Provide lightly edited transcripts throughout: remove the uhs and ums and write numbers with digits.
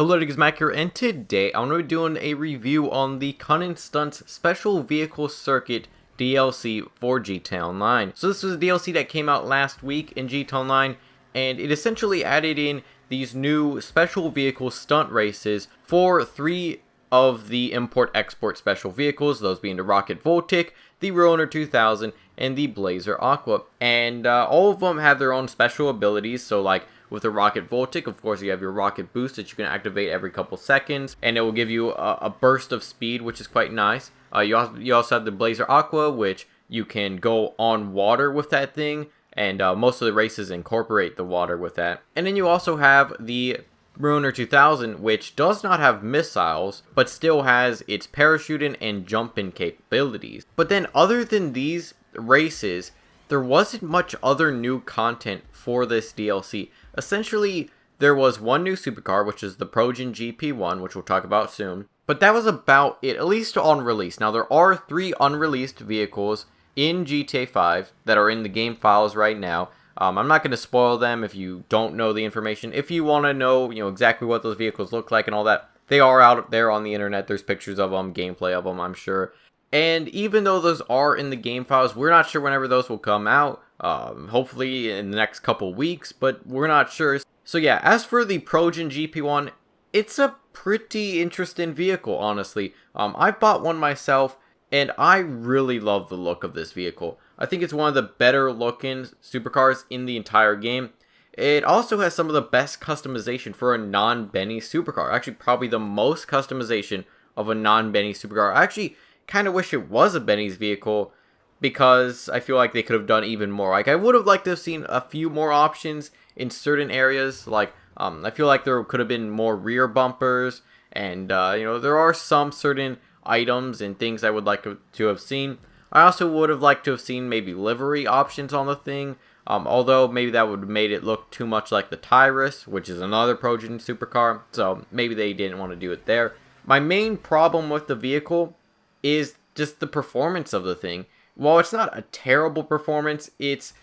Hello, it is Mac here, and today I'm going to be doing a review on the Cunning Stunts Special Vehicle Circuit DLC for GTA Online. So this was a DLC that came out last week in GTA Online, and it essentially added in these new special vehicle stunt races for 3 of the import-export special vehicles, those being the Rocket Voltic, the Ruiner 2000, and the Blazer Aqua. And all of them have their own special abilities, so like with the Rocket Voltic, of course, you have your rocket boost that you can activate every couple seconds, and it will give you a burst of speed, which is quite nice. You also have the Blazer Aqua, which you can go on water with that thing, and most of the races incorporate the water with that. And then you also have the Ruiner 2000, which does not have missiles, but still has its parachuting and jumping capabilities. But then other than these races, there wasn't much other new content for this DLC. Essentially, there was one new supercar, which is the Progen GP1, which we'll talk about soon. But that was about it, at least on release. Now, there are 3 unreleased vehicles in GTA 5 that are in the game files right now. I'm not going to spoil them if you don't know the information. If you want to know, exactly what those vehicles look like and all that, they are out there on the internet. There's pictures of them, gameplay of them, I'm sure. And even though those are in the game files, we're not sure whenever those will come out. Hopefully in the next couple weeks, but we're not sure. So yeah, as for the Progen GP1, it's a pretty interesting vehicle, honestly. I've bought one myself, and I really love the look of this vehicle. I think it's one of the better looking supercars in the entire game. It also has some of the best customization for a non-Benny supercar. Actually, probably the most customization of a non-Benny supercar. I actually kind of wish it was a Benny's vehicle, because I feel like they could have done even more. Like, I would have liked to have seen a few more options in certain areas. Like, I feel like there could have been more rear bumpers, and there are some certain items and things I would like to have seen. I also would have liked to have seen maybe livery options on the thing, although maybe that would have made it look too much like the Tyrus, which is another Progen supercar, so maybe they didn't want to do it there. My main problem with the vehicle is just the performance of the thing. While it's not a terrible performance, it's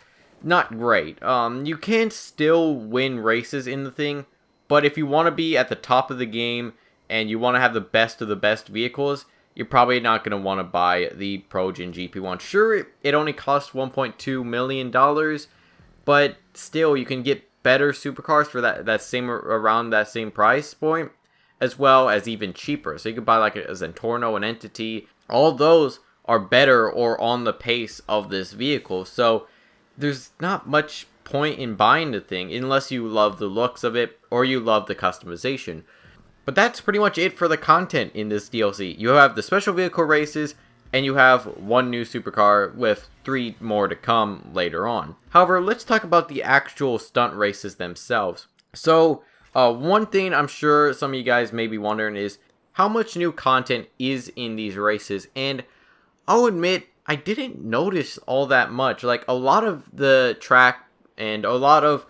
not great. You can still win races in the thing, but if you want to be at the top of the game and you want to have the best of the best vehicles, you're probably not going to want to buy the Progen GP1. Sure, it only costs $1.2 million, but still, you can get better supercars for around that same price point, as well as even cheaper. So you could buy like a Zentorno, an Entity. All those are better or on the pace of this vehicle. So there's not much point in buying the thing unless you love the looks of it or you love the customization. But that's pretty much it for the content in this DLC. You have the special vehicle races, and you have one new supercar with 3 more to come later on. However, let's talk about the actual stunt races themselves. So one thing I'm sure some of you guys may be wondering is how much new content is in these races. And I'll admit, I didn't notice all that much. Like, a lot of the track and a lot of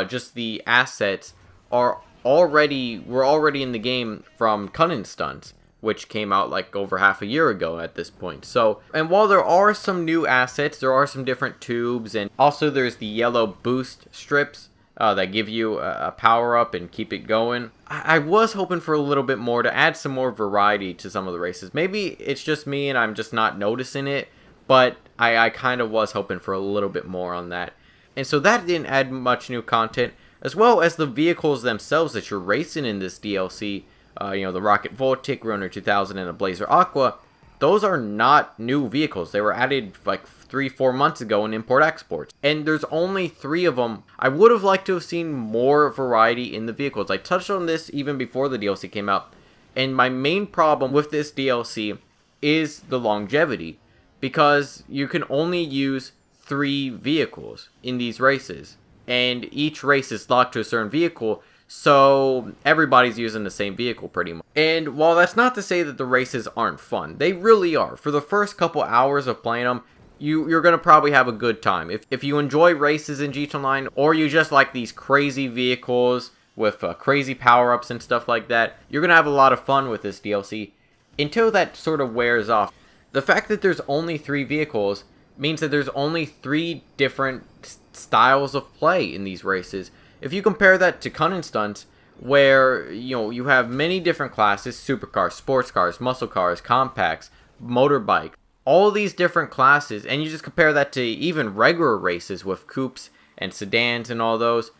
just the assets were already in the game from Cunning Stunts, which came out like over half a year ago at this point. So, and while there are some new assets, there are some different tubes, and also there's the yellow boost strips that give you a power-up and keep it going. I was hoping for a little bit more to add some more variety to some of the races. Maybe it's just me and I'm just not noticing it, but I kind of was hoping for a little bit more on that. And so that didn't add much new content, as well as the vehicles themselves that you're racing in this DLC. The Rocket Voltic, Ruiner 2000, and the Blazer Aqua. Those are not new vehicles. They were added like 3-4 months ago in import-exports. And there's only 3 of them. I would have liked to have seen more variety in the vehicles. I touched on this even before the DLC came out. And my main problem with this DLC is the longevity, because you can only use 3 vehicles in these races. And each race is locked to a certain vehicle, so everybody's using the same vehicle pretty much. And while that's not to say that the races aren't fun, they really are. For the first couple hours of playing them, you're going to probably have a good time. If you enjoy races in GTA Online, or you just like these crazy vehicles with crazy power-ups and stuff like that, you're going to have a lot of fun with this DLC until that sort of wears off. The fact that there's only 3 vehicles means that there's only 3 different styles of play in these races. If you compare that to Cunning Stunts, where, you have many different classes: supercars, sports cars, muscle cars, compacts, motorbike, all these different classes, and you just compare that to even regular races with coupes and sedans and all those.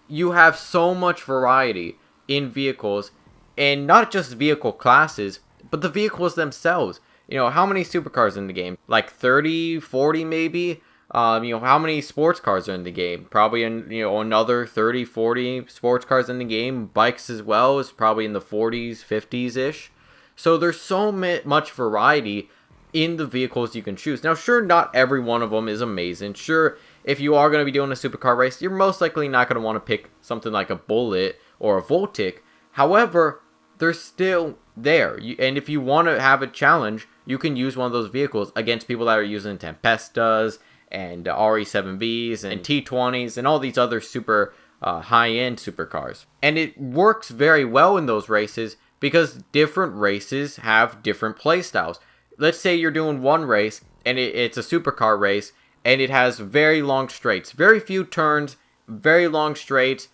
You have so much variety in vehicles, and not just vehicle classes, but the vehicles themselves. How many supercars in the game? Like 30, 40 maybe? How many sports cars are in the game? Probably another 30, 40 sports cars in the game. Bikes as well is probably in the 40s, 50s-ish. So there's so much variety in the vehicles you can choose. Now, sure, not every one of them is amazing. Sure, if you are going to be doing a supercar race, you're most likely not going to want to pick something like a Bullet or a Voltic. However, they're still there. And if you want to have a challenge, you can use one of those vehicles against people that are using Tempestas and RE7Bs and T20s and all these other super high-end supercars. And it works very well in those races because different races have different playstyles. Let's say you're doing one race and it's a supercar race and it has very long straights, very few turns, very long straights,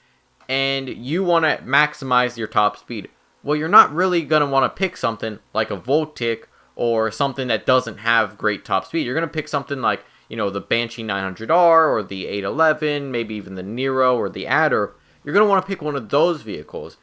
and you want to maximize your top speed. Well, you're not really going to want to pick something like a Voltic or something that doesn't have great top speed. You're going to pick something like, the Banshee 900R or the 811, maybe even the Nero or the Adder. You're going to want to pick one of those vehicles.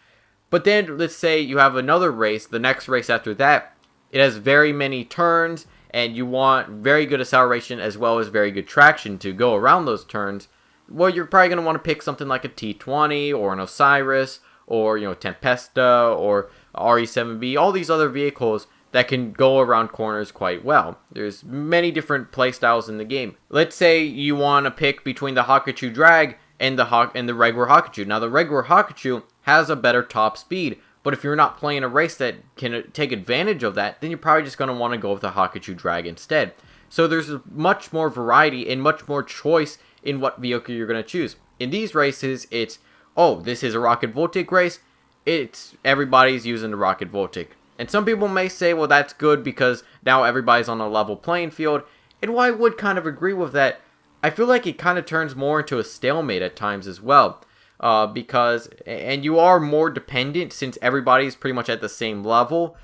But then let's say you have another race, the next race after that, it has very many turns and you want very good acceleration as well as very good traction to go around those turns. Well, you're probably going to want to pick something like a T20 or an Osiris or, Tempesta or RE7B, all these other vehicles that can go around corners quite well. There's many different playstyles in the game. Let's say you want to pick between the Hakuchu Drag and the regular Hakuchu. Now, the regular Hakuchu has a better top speed, but if you're not playing a race that can take advantage of that, then you're probably just going to want to go with the Hakuchu Drag instead. So there's much more variety and much more choice in what vehicle you're going to choose. In these races, it's, this is a Rocket Voltic race. It's everybody's using the Rocket Voltic. And some people may say, well, that's good because now everybody's on a level playing field. And while I would kind of agree with that, I feel like it kind of turns more into a stalemate at times as well. And you are more dependent since everybody's pretty much at the same level.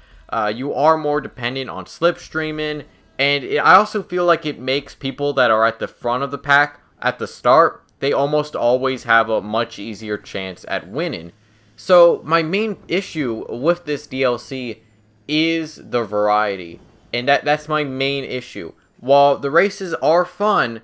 You are more dependent on slipstreaming. And I also feel like it makes people that are at the front of the pack at the start, they almost always have a much easier chance at winning. So my main issue with this DLC is the variety, and that's my main issue. While the races are fun,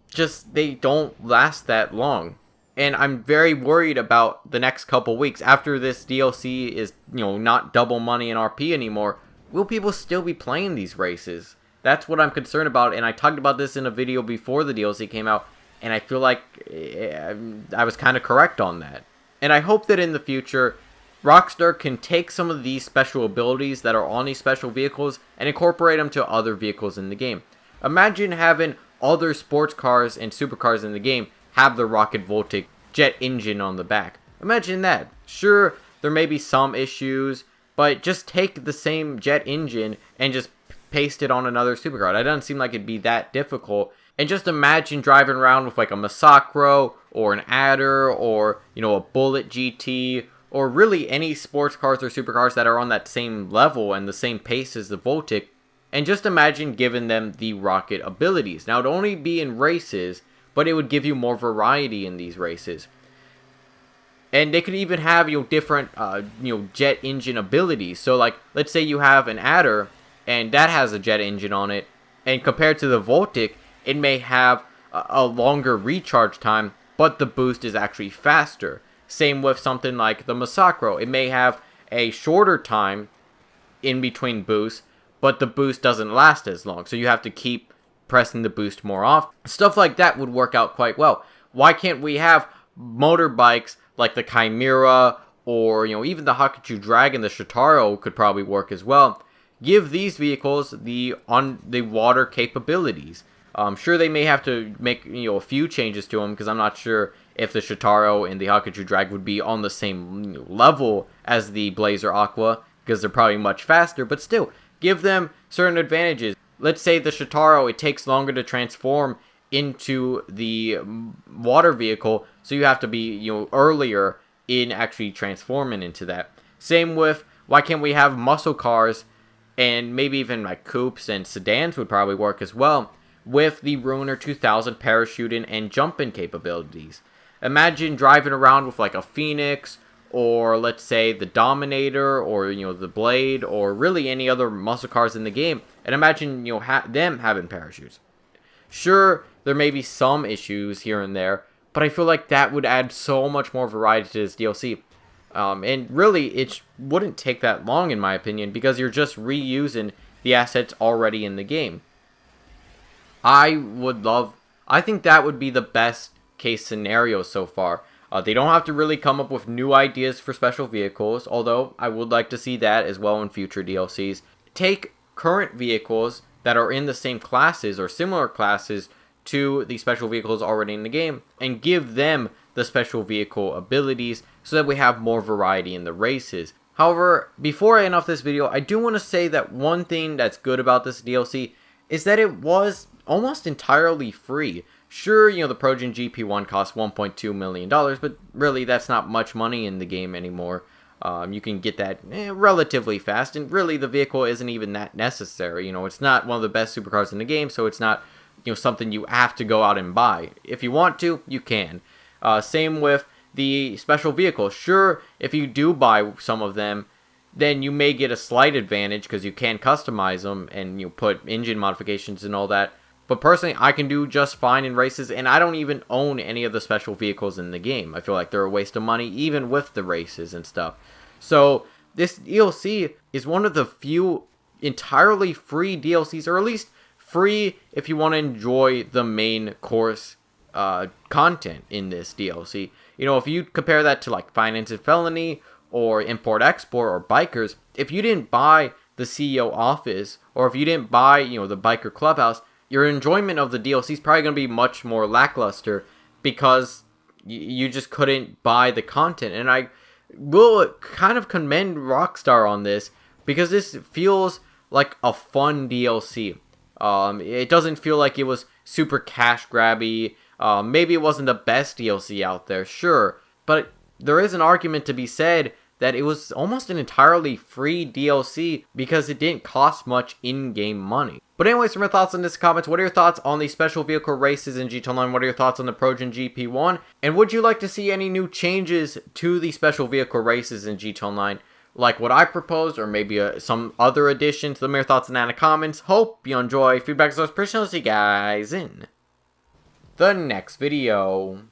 just they don't last that long. And I'm very worried about the next couple weeks. After this DLC is, not double money in RP anymore, will people still be playing these races? That's what I'm concerned about, and I talked about this in a video before the DLC came out, and I feel like I was kind of correct on that. And I hope that in the future, Rockstar can take some of these special abilities that are on these special vehicles and incorporate them to other vehicles in the game. Imagine having other sports cars and supercars in the game have the Rocket Voltic jet engine on the back. Imagine that. Sure, there may be some issues, but just take the same jet engine and just paste it on another supercar. That doesn't seem like it'd be that difficult. And just imagine driving around with like a Masacro or an Adder or, a Bullet GT or really any sports cars or supercars that are on that same level and the same pace as the Voltic. And just imagine giving them the rocket abilities. Now, it'd only be in races, but it would give you more variety in these races. And they could even have, different, jet engine abilities. So, like, let's say you have an Adder and that has a jet engine on it. And compared to the Voltic, it may have a longer recharge time, but the boost is actually faster. Same with something like the Masacro. It may have a shorter time in between boosts, but the boost doesn't last as long. So you have to keep pressing the boost more often. Stuff like that would work out quite well. Why can't we have motorbikes like the Chimera or, even the Hakuchu Dragon, the Shotaro could probably work as well. Give these vehicles the water capabilities. Sure, they may have to make a few changes to them because I'm not sure if the Shotaro and the Hakuchu Drag would be on the same level as the Blazer Aqua because they're probably much faster. But still, give them certain advantages. Let's say the Shotaro, it takes longer to transform into the water vehicle, so you have to be earlier in actually transforming into that. Same with, why can't we have muscle cars, and maybe even like coupes and sedans would probably work as well, with the Ruiner 2000 parachuting and jumping capabilities. Imagine driving around with like a Phoenix, or let's say the Dominator, or the Blade, or really any other muscle cars in the game, and imagine them having parachutes. Sure, there may be some issues here and there, but I feel like that would add so much more variety to this DLC. And really, it wouldn't take that long, in my opinion, because you're just reusing the assets already in the game. I think that would be the best case scenario so far. They don't have to really come up with new ideas for special vehicles, although I would like to see that as well in future DLCs. Take current vehicles that are in the same classes or similar classes to the special vehicles already in the game, and give them the special vehicle abilities so that we have more variety in the races. However, before I end off this video, I do want to say that one thing that's good about this DLC is that it was almost entirely free. Sure, the Progen GP1 cost $1.2 million, but really that's not much money in the game anymore. You can get that relatively fast, and really the vehicle isn't even that necessary. It's not one of the best supercars in the game, so it's not something you have to go out and buy. If you want to, you can. Same with the special vehicles. Sure, if you do buy some of them, then you may get a slight advantage because you can customize them and put engine modifications and all that. But personally, I can do just fine in races, and I don't even own any of the special vehicles in the game. I feel like they're a waste of money, even with the races and stuff. So, this DLC is one of the few entirely free DLCs, or at least free if you want to enjoy the main course content in this DLC. If you compare that to like Finance and Felony, or Import-Export, or Bikers, if you didn't buy the CEO office, or if you didn't buy, the Biker Clubhouse, your enjoyment of the DLC is probably going to be much more lackluster because you just couldn't buy the content. And I will kind of commend Rockstar on this because this feels like a fun DLC. It doesn't feel like it was super cash grabby. Maybe it wasn't the best DLC out there, sure, but there is an argument to be said that it was almost an entirely free DLC because it didn't cost much in-game money. But anyways, for my thoughts on this comments, what are your thoughts on the special vehicle races in GT Online? What are your thoughts on the Progen GP1? And would you like to see any new changes to the special vehicle races in GT Online, like what I proposed, or maybe some other additions? Let me know your thoughts in the comments. Hope you enjoy. Feedback is always appreciated. I'll see you guys in the next video.